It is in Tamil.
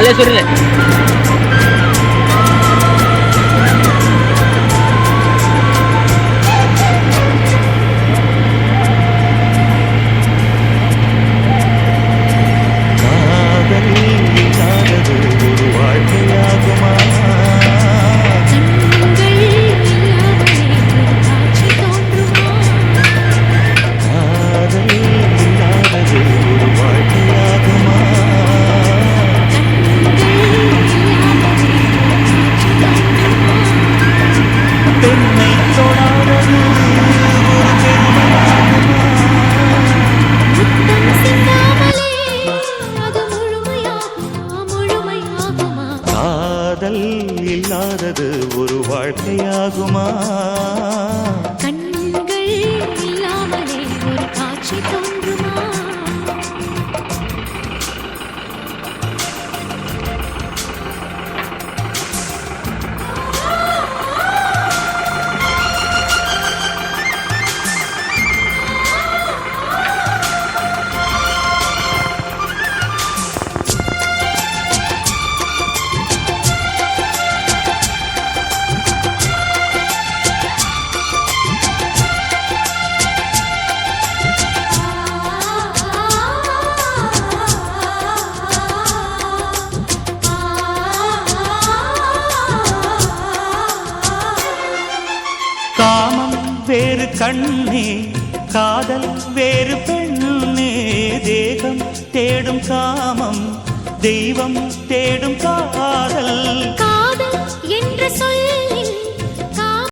சரியா சொல்லுங்க. இல்லாதது ஒரு வாழ்க்கையாகுமா? கண்கள் இல்லாமலே ஒரு காட்சி தோன்றுமா? காமம் வேறு கண்ணே, காதல் வேறு பெண்ணே. தேகம் தேடும் காமம், தெய்வம் தேடும் காதல்.